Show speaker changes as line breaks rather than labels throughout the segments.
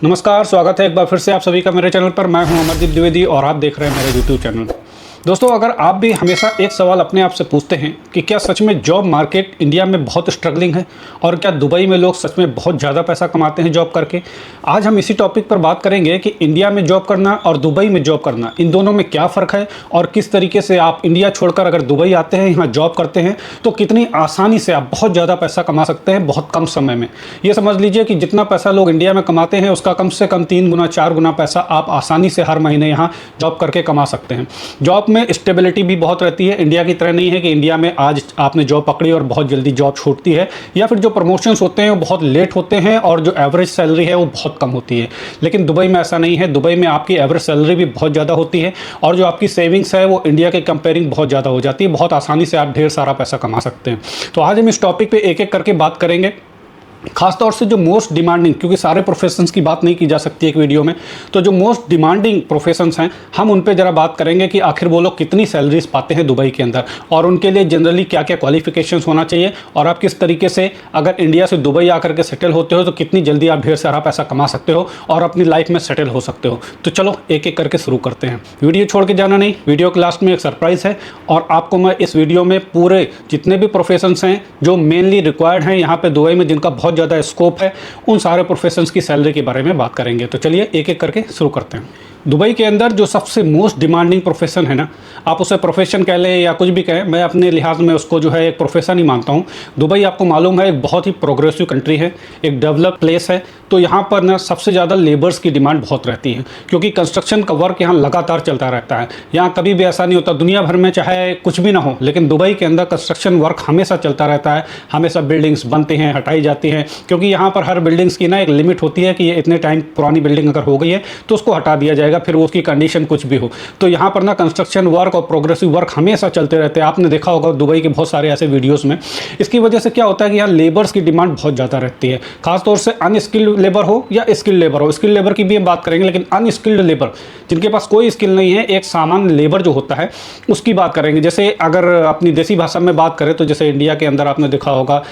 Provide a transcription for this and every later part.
नमस्कार, स्वागत है एक बार फिर से आप सभी का मेरे चैनल पर। मैं हूं अमरदीप द्विवेदी और आप देख रहे हैं मेरे यूट्यूब चैनल। दोस्तों, अगर आप भी हमेशा एक सवाल अपने आप से पूछते हैं कि क्या सच में जॉब मार्केट इंडिया में बहुत स्ट्रगलिंग है और क्या दुबई में लोग सच में बहुत ज़्यादा पैसा कमाते हैं जॉब करके, आज हम इसी टॉपिक पर बात करेंगे कि इंडिया में जॉब करना और दुबई में जॉब करना, इन दोनों में क्या फ़र्क है और किस तरीके से आप इंडिया छोड़कर अगर दुबई आते हैं, यहाँ जॉब करते हैं तो कितनी आसानी से आप बहुत ज़्यादा पैसा कमा सकते हैं बहुत कम समय में। ये समझ लीजिए कि जितना पैसा लोग इंडिया में कमाते हैं उसका कम से कम 3 गुना 4 गुना पैसा आप आसानी से हर महीने यहाँ जॉब करके कमा सकते हैं। जॉब में स्टेबिलिटी भी बहुत रहती है, इंडिया की तरह नहीं है कि इंडिया में आज आपने जॉब पकड़ी और बहुत जल्दी जॉब छूटती है, या फिर जो प्रमोशंस होते हैं वो बहुत लेट होते हैं और जो एवरेज सैलरी है वो बहुत कम होती है। लेकिन दुबई में ऐसा नहीं है, दुबई में आपकी एवरेज सैलरी भी बहुत ज़्यादा होती है और जो आपकी सेविंग्स है वो इंडिया के कंपेयरिंग बहुत ज़्यादा हो जाती है। बहुत आसानी से आप ढेर सारा पैसा कमा सकते हैं। तो आज हम इस टॉपिक पे एक एक करके बात करेंगे, खासतौर से जो मोस्ट डिमांडिंग, क्योंकि सारे प्रोफेशंस की बात नहीं की जा सकती एक वीडियो में, तो जो मोस्ट डिमांडिंग प्रोफेशंस हैं हम उन पे ज़रा बात करेंगे कि आखिर वो लोग कितनी सैलरीज पाते हैं दुबई के अंदर और उनके लिए जनरली क्या क्या क्वालिफिकेशंस होना चाहिए और आप किस तरीके से अगर इंडिया से दुबई आकर के सेटल होते हो तो कितनी जल्दी आप ढेर सारा पैसा कमा सकते हो और अपनी लाइफ में सेटल हो सकते हो। तो चलो एक एक करके शुरू करते हैं। वीडियो छोड़ के जाना नहीं, वीडियो के लास्ट में एक सरप्राइज़ है और आपको मैं इस वीडियो में पूरे जितने भी प्रोफेशंस हैं जो मेनली रिक्वायर्ड हैं यहाँ पे दुबई में, जिनका बहुत ज़्यादा स्कोप है, उन सारे प्रोफेशंस की सैलरी के बारे में बात करेंगे। तो चलिए एक एक करके शुरू करते हैं। दुबई के अंदर जो सबसे मोस्ट डिमांडिंग प्रोफेशन है ना, आप उसे प्रोफेशन कह लें या कुछ भी कहें, मैं अपने लिहाज में उसको जो है एक प्रोफेशन ही मानता हूँ। दुबई आपको मालूम है एक बहुत ही प्रोग्रेसिव कंट्री है, एक डेवलप प्लेस है, तो यहाँ पर ना सबसे ज़्यादा लेबर्स की डिमांड बहुत रहती है क्योंकि कंस्ट्रक्शन का वर्क यहाँ लगातार चलता रहता है। यहाँ कभी भी ऐसा नहीं होता, दुनिया भर में चाहे कुछ भी ना हो, लेकिन दुबई के अंदर कंस्ट्रक्शन वर्क हमेशा चलता रहता है। हमेशा बिल्डिंग्स बनती हैं, हटाई जाती हैं, क्योंकि यहाँ पर हर बिल्डिंग्स की ना एक लिमिट होती है कि ये इतने टाइम पुरानी बिल्डिंग अगर हो गई है तो उसको हटा दिया जाएगा, फिर उसकी कंडीशन कुछ भी हो। तो यहाँ पर ना कंस्ट्रक्शन वर्क और प्रोग्रेसिव वर्क हमेशा चलते रहते हैं। आपने देखा होगा दुबई के बहुत सारे ऐसे वीडियोस में। इसकी वजह से क्या होता है कि यहाँ लेबर्स की डिमांड बहुत ज़्यादा रहती है, खासतौर से अनस्किल्ड लेबर हो या स्किल्ड लेबर हो। स्किल्ड लेबर की भी हम बात करेंगे, लेकिन अनस्किल्ड लेबर जिनके पास कोई स्किल नहीं है, एक सामान्य लेबर जो होता है उसकी बात करेंगे। जैसे अगर अपनी देसी भाषा में बात करें तो जैसे इंडिया के अंदर आपने देखा होगा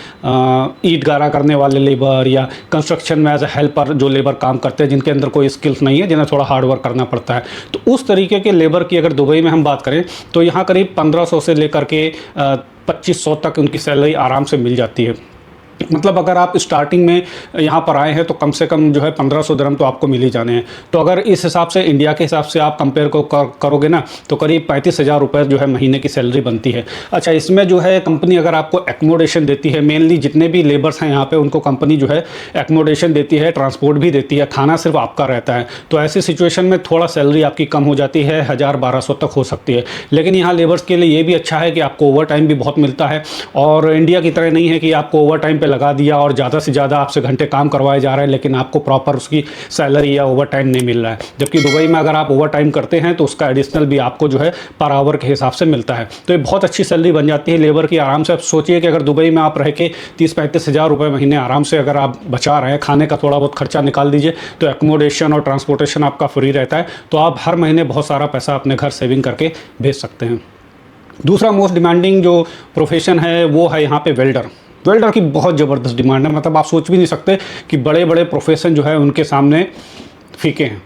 ईंट गारा करने वाले लेबर या कंस्ट्रक्शन में एज ए हेल्पर जो लेबर काम करते हैं, जिनके अंदर कोई स्किल्स नहीं है, जिन्हें थोड़ा हार्ड वर्क करना पड़ता है, तो उस तरीके के लेबर की अगर दुबई में हम बात करें तो यहाँ करीब 1500 से लेकर के 2500 तक उनकी सैलरी आराम से मिल जाती है। मतलब अगर आप स्टार्टिंग में यहाँ पर आए हैं तो कम से कम जो है 1500 दिरहम तो आपको मिल ही जाने हैं। तो अगर इस हिसाब से इंडिया के हिसाब से आप कंपेयर को करोगे ना तो करीब 35,000 रुपये जो है महीने की सैलरी बनती है। अच्छा, इसमें जो है कंपनी अगर आपको एकोमोडेशन देती है, मेनली जितने भी लेबर्स हैं यहाँ पे उनको कंपनी जो है एकोमोडेशन देती है, ट्रांसपोर्ट भी देती है, खाना सिर्फ आपका रहता है। तो ऐसी सिचुएशन में थोड़ा सैलरी आपकी कम हो जाती है, 1000-1200 तक हो सकती है। लेकिन यहाँ लेबर्स के लिए ये भी अच्छा है कि आपको ओवर टाइम भी बहुत मिलता है और इंडिया की तरह नहीं है कि आपको ओवर टाइम लगा दिया और ज़्यादा से ज़्यादा आपसे घंटे काम करवाए जा रहे हैं लेकिन आपको प्रॉपर उसकी सैलरी या ओवर टाइम नहीं मिल रहा है। जबकि दुबई में अगर आप ओवर टाइम करते हैं तो उसका एडिशनल भी आपको जो है पर आवर के हिसाब से मिलता है। तो ये बहुत अच्छी सैलरी बन जाती है लेबर की आराम से। आप सोचिए कि अगर दुबई में आप रह के 30-35 हज़ार रुपये महीने आराम से अगर आप बचा रहे हैं, खाने का थोड़ा बहुत खर्चा निकाल दीजिए तो एकोमोडेशन और ट्रांसपोर्टेशन आपका फ्री रहता है, तो आप हर महीने बहुत सारा पैसा अपने घर सेविंग करके भेज सकते हैं। दूसरा मोस्ट डिमांडिंग जो प्रोफेशन है वो है यहाँ पे वेल्डर। वेल्डर की बहुत ज़बरदस्त डिमांड है, मतलब आप सोच भी नहीं सकते कि बड़े बड़े प्रोफेशन जो है उनके सामने फीके हैं।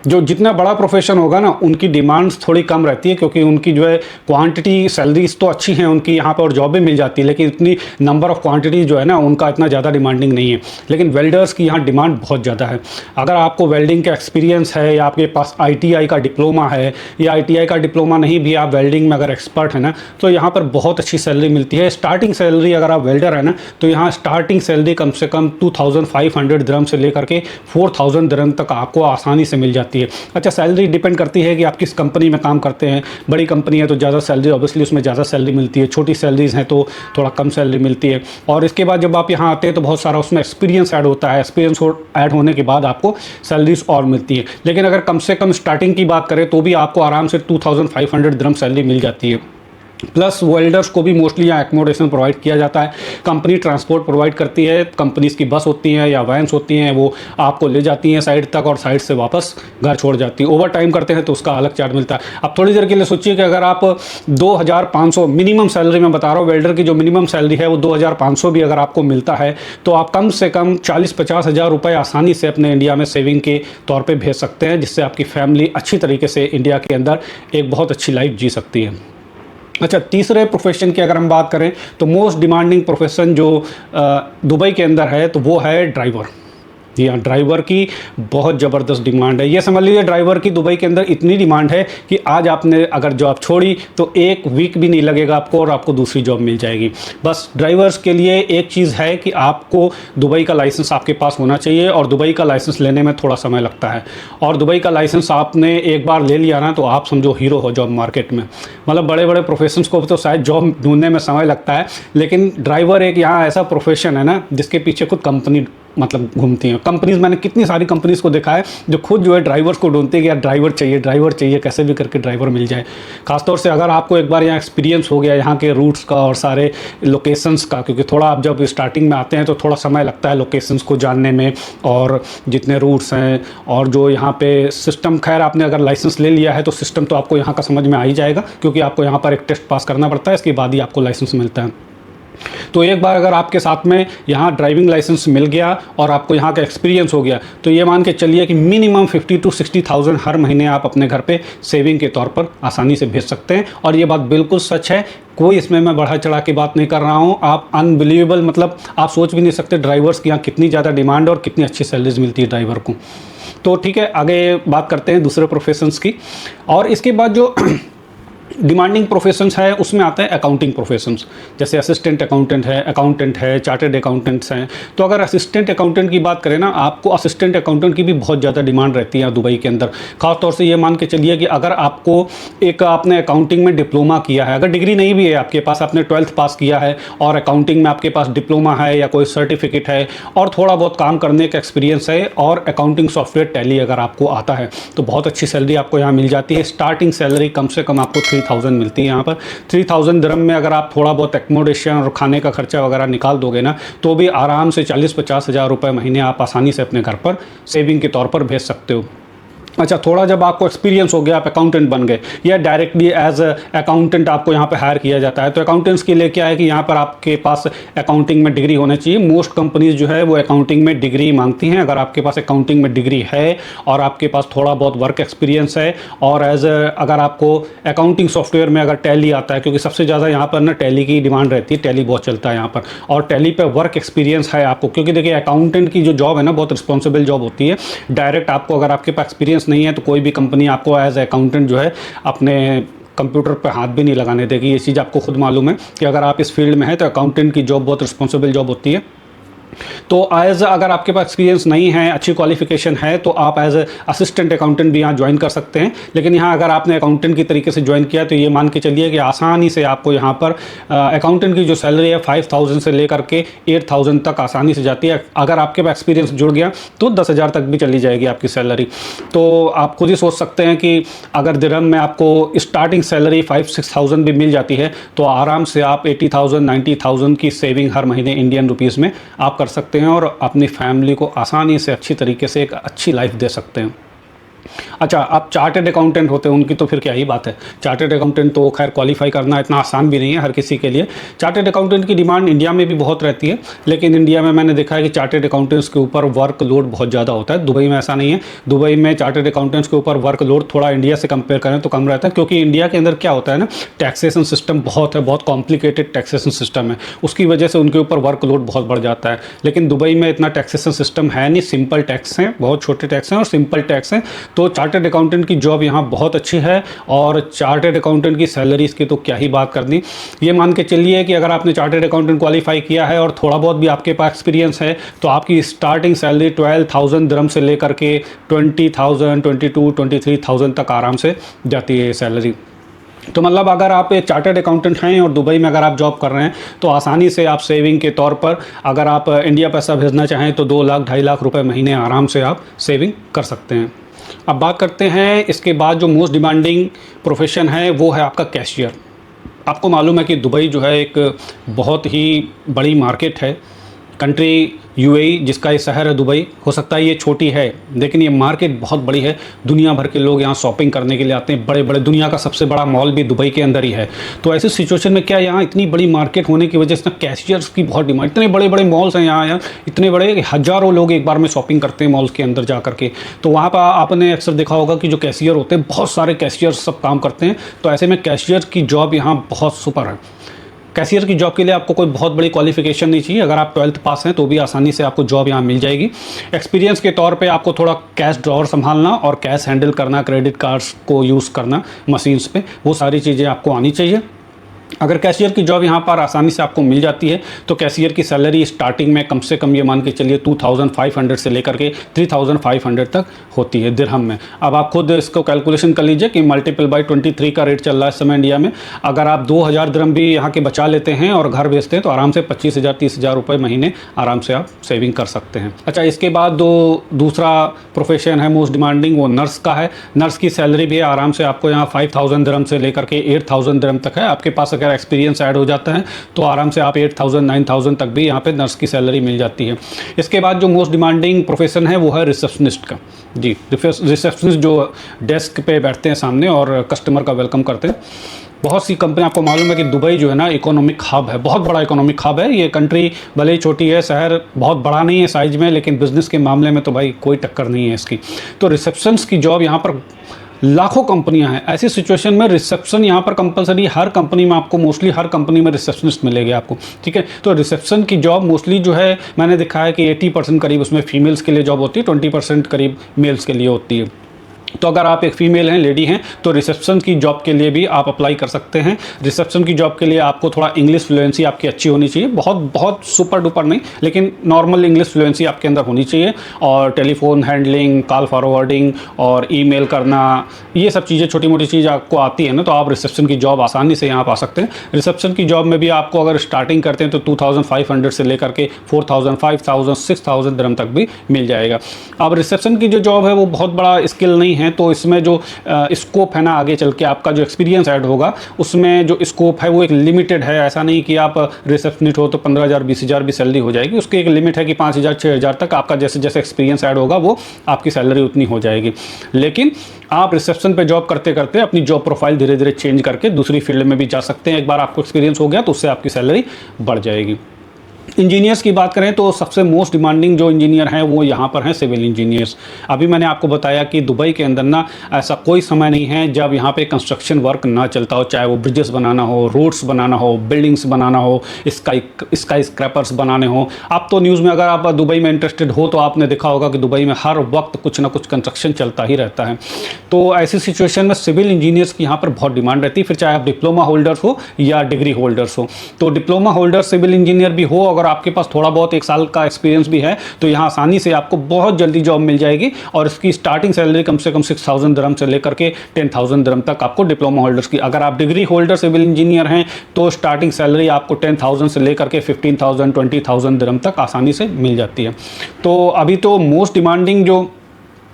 जो जितना बड़ा प्रोफेशन होगा ना उनकी डिमांड्स थोड़ी कम रहती है क्योंकि उनकी जो है क्वांटिटी सैलरीज तो अच्छी हैं उनकी यहाँ पर और जॉब भी मिल जाती है, लेकिन इतनी नंबर ऑफ़ क्वांटिटी जो है ना उनका इतना ज़्यादा डिमांडिंग नहीं है। लेकिन वेल्डर्स की यहाँ डिमांड बहुत ज़्यादा है। अगर आपको वेल्डिंग का एक्सपीरियंस है या आपके पास ITI का डिप्लोमा है या ITI का डिप्लोमा नहीं भी, आप वेल्डिंग में अगर एक्सपर्ट है ना तो यहाँ पर बहुत अच्छी सैलरी मिलती है। स्टार्टिंग सैलरी अगर आप वेल्डर है ना तो यहाँ स्टार्टिंग सैलरी कम से कम 2500 दिरहम से लेकर के 4000 दिरहम तक आपको आसानी से मिल जाती है। अच्छा, सैलरी डिपेंड करती है कि आप किस कंपनी में काम करते हैं। बड़ी कंपनी है तो ज़्यादा सैलरी, ऑब्वियसली उसमें ज़्यादा सैलरी मिलती है। छोटी सैलरीज हैं तो थोड़ा कम सैलरी मिलती है। और इसके बाद जब आप यहाँ आते हैं तो बहुत सारा उसमें एक्सपीरियंस ऐड होता है। एक्सपीरियंस ऐड होने के बाद आपको सैलरीज और मिलती है। लेकिन अगर कम से कम स्टार्टिंग की बात करें तो भी आपको आराम से 2500 दिरहम सैलरी मिल जाती है। प्लस वेल्डर्स को भी मोस्टली यहाँ एकोमोडेशन प्रोवाइड किया जाता है। कंपनी ट्रांसपोर्ट प्रोवाइड करती है, कंपनीज़ की बस होती हैं या वैन्स होती हैं, वो आपको ले जाती हैं साइड तक और साइड से वापस घर छोड़ जाती है। ओवर टाइम करते हैं तो उसका अलग चार्ज मिलता है। अब थोड़ी देर के लिए सोचिए कि अगर आप 2500 मिनिमम सैलरी में बता रहा हूँ, वेल्डर की जो मिनिमम सैलरी है वो 2500 भी अगर आपको मिलता है तो आप कम से कम 40-50 हज़ार रुपये आसानी से अपने इंडिया में सेविंग के तौर पर भेज सकते हैं, जिससे आपकी फैमिली अच्छी तरीके से इंडिया के अंदर एक बहुत अच्छी लाइफ जी सकती है। अच्छा, तीसरे प्रोफेशन की अगर हम बात करें तो मोस्ट डिमांडिंग प्रोफेशन जो दुबई के अंदर है तो वो है ड्राइवर। जी हाँ, ड्राइवर की बहुत ज़बरदस्त डिमांड है। ये समझ लीजिए ड्राइवर की दुबई के अंदर इतनी डिमांड है कि आज आपने अगर जॉब छोड़ी तो एक वीक भी नहीं लगेगा आपको और आपको दूसरी जॉब मिल जाएगी। बस ड्राइवर्स के लिए एक चीज़ है कि आपको दुबई का लाइसेंस आपके पास होना चाहिए, और दुबई का लाइसेंस लेने में थोड़ा समय लगता है। और दुबई का लाइसेंस आपने एक बार ले लिया ना तो आप समझो हीरो हो जॉब मार्केट में। मतलब बड़े बड़े प्रोफेशंस को तो शायद जॉब ढूंढने में समय लगता है, लेकिन ड्राइवर एक यहाँ ऐसा प्रोफेशन है ना जिसके पीछे खुद कंपनी मतलब घूमती हैं। कंपनीज़, मैंने कितनी सारी कंपनीज़ को देखा है जो खुद जो है ड्राइवर्स को ढूंढती है कि यार ड्राइवर चाहिए, कैसे भी करके ड्राइवर मिल जाए। खासतौर से अगर आपको एक बार यहाँ एक्सपीरियंस हो गया यहाँ के रूट्स का और सारे लोकेशंस का, क्योंकि थोड़ा आप जब स्टार्टिंग में आते हैं तो थोड़ा समय लगता है लोकेशंस को जानने में और जितने रूट्स हैं और जो यहाँ पे सिस्टम। खैर आपने अगर लाइसेंस ले लिया है तो सिस्टम तो आपको यहाँ का समझ में आ ही जाएगा, क्योंकि आपको यहाँ पर एक टेस्ट पास करना पड़ता है, इसके बाद ही आपको लाइसेंस मिलता है। तो एक बार अगर आपके साथ में यहाँ ड्राइविंग लाइसेंस मिल गया और आपको यहाँ का एक्सपीरियंस हो गया तो ये मान के चलिए कि मिनिमम 50,000 to 60,000 हर महीने आप अपने घर पे सेविंग के तौर पर आसानी से भेज सकते हैं। और ये बात बिल्कुल सच है, कोई इसमें मैं बढ़ा चढ़ा की बात नहीं कर रहा हूँ। आप अनबिलीवेबल, मतलब आप सोच भी नहीं सकते ड्राइवर्स की यहाँ कितनी ज़्यादा डिमांड और कितनी अच्छी सैलरीज मिलती है ड्राइवर को। तो ठीक है, आगे बात करते हैं दूसरे प्रोफेशंस की। और इसके बाद जो डिमांडिंग प्रोफेशंस है उसमें आता है अकाउंटिंग प्रोफेशंस, जैसे असिस्टेंट अकाउंटेंट है, चार्टर्ड अकाउंटेंट्स हैं। तो अगर असिस्टेंट अकाउंटेंट की बात करें ना, आपको असिस्टेंट अकाउंटेंट की भी बहुत ज़्यादा डिमांड रहती है दुबई के अंदर। खासतौर से ये मान के चलिए कि अगर आपको आपने अकाउंटिंग में डिप्लोमा किया है, अगर डिग्री नहीं भी है आपके पास, आपने 12th पास किया है और अकाउंटिंग में आपके पास डिप्लोमा है या कोई सर्टिफिकेट है और थोड़ा बहुत काम करने का एक्सपीरियंस है और अकाउंटिंग सॉफ्टवेयर टैली अगर आपको आता है तो बहुत अच्छी सैलरी आपको यहाँ मिल जाती है। स्टार्टिंग सैलरी कम से कम आपको 3,000 मिलती है यहाँ पर। 3,000 दिरहम में अगर आप थोड़ा बहुत एकोमोडेशन और खाने का खर्चा वगैरह निकाल दोगे ना तो भी आराम से 40-50 हज़ार रुपये महीने आप आसानी से अपने घर पर सेविंग के तौर पर भेज सकते हो। अच्छा, थोड़ा जब आपको एक्सपीरियंस हो गया, आप अकाउंटेंट बन गए या डायरेक्टली एज अकाउंटेंट आपको यहाँ पे हायर किया जाता है, तो अकाउंटेंट्स के लिए क्या है कि यहाँ पर आपके पास अकाउंटिंग में डिग्री होना चाहिए। मोस्ट कंपनीज जो है वो अकाउंटिंग में डिग्री मांगती हैं। अगर आपके पास अकाउंटिंग में डिग्री है और आपके पास थोड़ा बहुत वर्क एक्सपीरियंस है और अगर आपको अकाउंटिंग सॉफ्टवेयर में अगर टैली आता है, क्योंकि सबसे ज़्यादा यहाँ पर ना टैली की डिमांड रहती है, टैली बहुत चलता है यहाँ पर, और टैली पर वर्क एक्सपीरियंस है आपको, क्योंकि देखिए अकाउंटेंट की जो जॉब है ना बहुत रिस्पॉन्सिबल जॉब होती है। डायरेक्ट आपको अगर आपके पास एक्सपीरियंस नहीं है तो कोई भी कंपनी आपको एज अकाउंटेंट जो है अपने कंप्यूटर पे हाथ भी नहीं लगाने देगी। ये चीज़ आपको खुद मालूम है कि अगर आप इस फील्ड में हैं तो अकाउंटेंट की जॉब बहुत रिस्पॉन्सिबल जॉब होती है। तो एज अगर आपके पास एक्सपीरियंस नहीं है, अच्छी क्वालिफिकेशन है, तो आप एज असिस्टेंट अकाउंटेंट भी यहाँ ज्वाइन कर सकते हैं। लेकिन यहाँ अगर आपने अकाउंटेंट की तरीके से ज्वाइन किया तो ये मान के चलिए कि आसानी से आपको यहाँ पर अकाउंटेंट की जो सैलरी है 5,000 से लेकर के 8,000 तक आसानी से जाती है। अगर आपके पास एक्सपीरियंस जुड़ गया तो 10,000 तक भी चली जाएगी आपकी सैलरी। तो आप खुद ही सोच सकते हैं कि अगर दिरहम में आपको स्टार्टिंग सैलरी 5-6,000 भी मिल जाती है तो आराम से आप 80,000 90,000 की सेविंग हर महीने इंडियन रुपीज़ में आप कर सकते हैं और अपनी फैमिली को आसानी से अच्छी तरीके से एक अच्छी लाइफ दे सकते हैं। अच्छा, आप चार्टर्ड अकाउंटेंट होते हैं उनकी तो फिर क्या ही बात है। चार्टर्ड अकाउंटेंट तो खैर क्वालिफाई करना इतना आसान भी नहीं है हर किसी के लिए। चार्टर्ड अकाउंटेंट की डिमांड इंडिया में भी बहुत रहती है, लेकिन इंडिया में मैंने देखा है कि चार्टर्ड अकाउंटेंट्स के ऊपर वर्क लोड बहुत ज़्यादा होता है। दुबई में ऐसा नहीं है। दुबई में चार्टर्ड अकाउंटेंट्स के ऊपर वर्क लोड थोड़ा इंडिया से कंपेयर करें तो कम रहता है, क्योंकि इंडिया के अंदर क्या होता है ना, टैक्सेशन सिस्टम बहुत है, बहुत कॉम्प्लिकेटेड टैक्सेशन सिस्टम है, उसकी वजह से उनके ऊपर वर्क लोड बहुत बढ़ जाता है। लेकिन दुबई में इतना टैक्सेशन सिस्टम है नहीं, सिंपल टैक्स हैं, बहुत छोटे टैक्स हैं और सिंपल टैक्स हैं। तो चार्टर्ड अकाउंटेंट की जॉब यहाँ बहुत अच्छी है और चार्टर्ड अकाउंटेंट की सैलरीज की तो क्या ही बात करनी। ये मान के चलिए कि अगर आपने चार्टर्ड अकाउंटेंट क्वालिफाई किया है और थोड़ा बहुत भी आपके पास एक्सपीरियंस है तो आपकी स्टार्टिंग सैलरी 12,000 दिरहम से लेकर के 20,000, 22,000, 23,000 तक आराम से जाती है सैलरी। तो मतलब अगर आप एक चार्टर्ड अकाउंटेंट हैं और दुबई में अगर आप जॉब कर रहे हैं तो आसानी से आप सेविंग के तौर पर अगर आप इंडिया पैसा भेजना चाहें तो 2 लाख 2.5 लाख रुपए महीने आराम से आप सेविंग कर सकते हैं। अब बात करते हैं इसके बाद जो मोस्ट डिमांडिंग प्रोफेशन है वो है आपका कैशियर। आपको मालूम है कि दुबई जो है एक बहुत ही बड़ी मार्केट है। कंट्री यूएई जिसका ये शहर है दुबई, हो सकता है ये छोटी है लेकिन ये मार्केट बहुत बड़ी है। दुनिया भर के लोग यहाँ शॉपिंग करने के लिए आते हैं। बड़े बड़े दुनिया का सबसे बड़ा मॉल भी दुबई के अंदर ही है। तो ऐसी सिचुएशन में क्या यहाँ इतनी बड़ी मार्केट होने की वजह से कैशियर्स की बहुत डिमांड, इतने बड़े बड़े मॉल्स हैं यहाँ इतने बड़े कि हज़ारों लोग एक बार में शॉपिंग करते हैं मॉल्स के अंदर जा करके। तो वहाँ पर आपने अक्सर देखा होगा कि जो कैशियर होते हैं, बहुत सारे कैशियर सब काम करते हैं। तो ऐसे में कैशियर की जॉब यहाँ बहुत सुपर है। कैशियर की जॉब के लिए आपको कोई बहुत बड़ी क्वालिफिकेशन नहीं चाहिए। अगर आप 12th पास हैं तो भी आसानी से आपको जॉब यहाँ मिल जाएगी। एक्सपीरियंस के तौर पे आपको थोड़ा कैश ड्रॉवर संभालना और कैश हैंडल करना, क्रेडिट कार्ड्स को यूज़ करना मशीन्स पे, वो सारी चीज़ें आपको आनी चाहिए। अगर कैशियर की जॉब यहाँ पर आसानी से आपको मिल जाती है तो कैशियर की सैलरी स्टार्टिंग में कम से कम ये मान के चलिए 2500 से लेकर के 3500 तक होती है दिरहम में। अब आप खुद इसको कैलकुलेशन कर लीजिए कि मल्टीपल बाई 23 का रेट चल रहा है इस समय इंडिया में। अगर आप 2000 दिरहम भी यहाँ के बचा लेते हैं और घर भेजते हैं तो आराम से 25,000 30,000 रुपये महीने आराम से आप सेविंग कर सकते हैं। अच्छा, इसके बाद दूसरा प्रोफेशन है मोस्ट डिमांडिंग, वो नर्स का है। नर्स की सैलरी भी आराम से आपको यहाँ 5000 दिरहम से लेकर के 8000 दिरहम तक है। आपके पास अगर एक्सपीरियंस ऐड हो जाता है तो आराम से आप 8000 9000 तक भी यहाँ पे नर्स की सैलरी मिल जाती है। इसके बाद जो मोस्ट डिमांडिंग प्रोफेशन है वो है रिसेप्शनिस्ट का। जी, रिसेप्शनिस्ट जो डेस्क पे बैठते हैं सामने और कस्टमर का वेलकम करते हैं। बहुत सी कंपनी, आपको मालूम है कि दुबई जो है ना इकोनॉमिक हब है, बहुत बड़ा इकोनॉमिक हब है। ये कंट्री भले ही छोटी है, शहर बहुत बड़ा नहीं है साइज में, लेकिन बिज़नेस के मामले में तो भाई कोई टक्कर नहीं है इसकी। तो रिसेप्शंस की जॉब यहाँ पर लाखों कंपनियां हैं। ऐसी सिचुएशन में रिसेप्शन यहाँ पर कंपलसरी, हर कंपनी में आपको, मोस्टली हर कंपनी में रिसेप्शनिस्ट मिलेगी आपको, ठीक है। तो रिसेप्शन की जॉब मोस्टली जो है मैंने देखा है कि 80% करीब उसमें फीमेल्स के लिए जॉब होती है, 20% करीब मेल्स के लिए होती है। तो अगर आप एक फ़ीमेल हैं, लेडी हैं, तो रिसेप्शन की जॉब के लिए भी आप अप्लाई कर सकते हैं। रिसेप्शन की जॉब के लिए आपको थोड़ा इंग्लिश फ्लुएंसी आपकी अच्छी होनी चाहिए, बहुत सुपर डुपर नहीं, लेकिन नॉर्मल इंग्लिश फ्लुएंसी आपके अंदर होनी चाहिए। और टेलीफोन हैंडलिंग, कॉल फॉरवर्डिंग और ईमेल करना, ये सब चीज़ें, छोटी मोटी चीज़ आपको आती है ना, तो आप रिसेप्शन की जॉब आसानी से यहाँ पा सकते हैं। रिसेप्शन की जॉब में भी आपको अगर स्टार्टिंग करते हैं तो 2500 से लेकर के 4000 5000 6000 दिरहम तक भी मिल जाएगा। अब रिसेप्शन की जो जॉब है वो बहुत बड़ा स्किल नहीं है, तो इसमें जो स्कोप है ना, आगे चल के आपका जो एक्सपीरियंस ऐड होगा उसमें जो स्कोप है वो एक लिमिटेड है। ऐसा नहीं कि आप रिसेप्शनिस्ट हो तो 15,000 20,000 भी सैलरी हो जाएगी। उसकी एक लिमिट है कि 5,000 6,000 तक आपका जैसे जैसे एक्सपीरियंस ऐड होगा वो आपकी सैलरी उतनी हो जाएगी। लेकिन आप रिसेप्शन पे जॉब करते करते अपनी जॉब प्रोफाइल धीरे धीरे चेंज करके दूसरी फील्ड में भी जा सकते हैं। एक बार आपको एक्सपीरियंस हो गया तो उससे आपकी सैलरी बढ़ जाएगी। इंजीनियर्स की बात करें तो सबसे मोस्ट डिमांडिंग जो इंजीनियर हैं वो यहाँ पर हैं सिविल इंजीनियर्स। अभी मैंने आपको बताया कि दुबई के अंदर ना ऐसा कोई समय नहीं है जब यहाँ पे कंस्ट्रक्शन वर्क ना चलता हो, चाहे वो ब्रिजेस बनाना हो, रोड्स बनाना हो, बिल्डिंग्स बनाना हो, स्काई स्क्रैपर्स बनाने हो। आप तो न्यूज़ में, अगर आप दुबई में इंटरेस्टेड हो तो आपने देखा होगा कि दुबई में हर वक्त कुछ ना कुछ कंस्ट्रक्शन चलता ही रहता है। तो ऐसी सिचुएशन में सिविल इंजीनियर्स की यहाँ पर बहुत डिमांड रहती है, फिर चाहे आप डिप्लोमा होल्डर्स हो या डिग्री होल्डर्स हो। तो डिप्लोमा होल्डर सिविल इंजीनियर भी हो, अगर आपके पास थोड़ा बहुत 1 साल का एक्सपीरियंस भी है तो यहाँ आसानी से आपको बहुत जल्दी जॉब मिल जाएगी। और इसकी स्टार्टिंग सैलरी कम से कम 6000 दिरहम से लेकर के 10,000 दिरहम तक आपको डिप्लोमा होल्डर्स की। अगर आप डिग्री होल्डर सिविल इंजीनियर हैं तो स्टार्टिंग सैलरी आपको 10,000 से लेकर के 15,000 20,000 दिरहम तक आसानी से मिल जाती है। तो अभी तो मोस्ट डिमांडिंग जो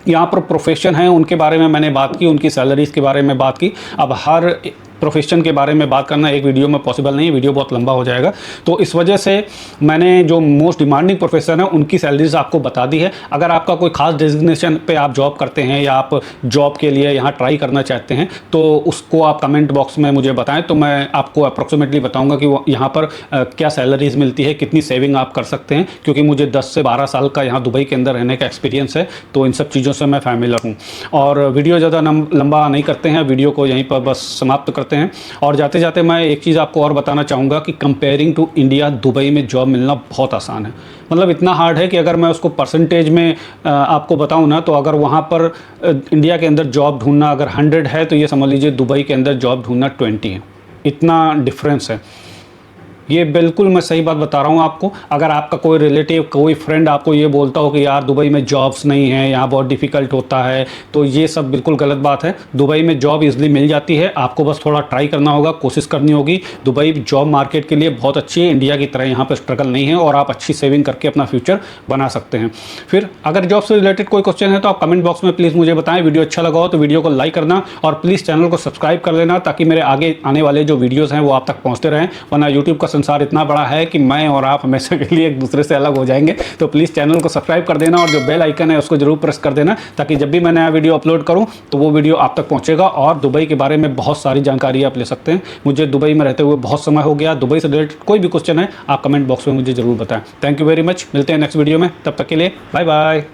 यहाँ पर प्रोफेशन है उनके बारे में मैंने बात की, उनकी सैलरीज़ के बारे में बात की। अब हर प्रोफेशन के बारे में बात करना एक वीडियो में पॉसिबल नहीं है, वीडियो बहुत लंबा हो जाएगा। तो इस वजह से मैंने जो मोस्ट डिमांडिंग प्रोफेशन है उनकी सैलरीज आपको बता दी है। अगर आपका कोई खास डेजिग्नेशन पे आप जॉब करते हैं या आप जॉब के लिए यहाँ ट्राई करना चाहते हैं तो उसको आप कमेंट बॉक्स में मुझे बताएं, तो मैं आपको अप्रॉक्सीमेटली बताऊँगा कि वो यहाँ पर क्या सैलरीज मिलती है, कितनी सेविंग आप कर सकते हैं। क्योंकि मुझे 10 से 12 साल का यहाँ दुबई के अंदर रहने का एक्सपीरियंस है, तो इन सब चीज़ों से मैं फैमिलियर हूँ। और वीडियो ज़्यादा लंबा नहीं करते हैं, वीडियो को यहीं पर बस समाप्त करते हैं। और जाते जाते मैं एक चीज़ आपको और बताना चाहूँगा कि कंपेयरिंग टू इंडिया दुबई में जॉब मिलना बहुत आसान है। मतलब इतना हार्ड है कि अगर मैं उसको परसेंटेज में आपको बताऊँ ना, तो अगर वहाँ पर इंडिया के अंदर जॉब ढूंढना अगर 100 है तो ये समझ लीजिए दुबई के अंदर जॉब ढूंढना 20 है। इतना डिफरेंस है। ये बिल्कुल मैं सही बात बता रहा हूँ आपको। अगर आपका कोई रिलेटिव, कोई फ्रेंड आपको ये बोलता हो कि यार दुबई में जॉब्स नहीं है, यहाँ बहुत डिफ़िकल्ट होता है, तो ये सब बिल्कुल गलत बात है। दुबई में जॉब ईजिली मिल जाती है, आपको बस थोड़ा ट्राई करना होगा, कोशिश करनी होगी। दुबई जॉब मार्केट के लिए बहुत अच्छी है, इंडिया की तरह यहाँ पर स्ट्रगल नहीं है और आप अच्छी सेविंग करके अपना फ्यूचर बना सकते हैं। फिर अगर जॉब से रिलेटेड कोई क्वेश्चन है तो आप कमेंट बॉक्स में प्लीज़ मुझे बताएं। वीडियो अच्छा लगा हो तो वीडियो को लाइक करना और प्लीज़ चैनल को सब्सक्राइब कर लेना, ताकि मेरे आगे आने वाले जो वीडियोज़ हैं वो आप तक पहुँचते रहें। वरना यूट्यूब का संसार इतना बड़ा है कि मैं और आप हमेशा के लिए एक दूसरे से अलग हो जाएंगे। तो प्लीज़ चैनल को सब्सक्राइब कर देना और जो बेल आइकन है उसको जरूर प्रेस कर देना, ताकि जब भी मैं नया वीडियो अपलोड करूं तो वो वीडियो आप तक पहुंचेगा और दुबई के बारे में बहुत सारी जानकारी आप ले सकते हैं। मुझे दुबई में रहते हुए बहुत समय हो गया। दुबई से रिलेटेड कोई भी क्वेश्चन है आप कमेंट बॉक्स में मुझे जरूर बताएं। Thank you very much. मिलते हैं नेक्स्ट वीडियो में, तब तक के लिए बाय बाय।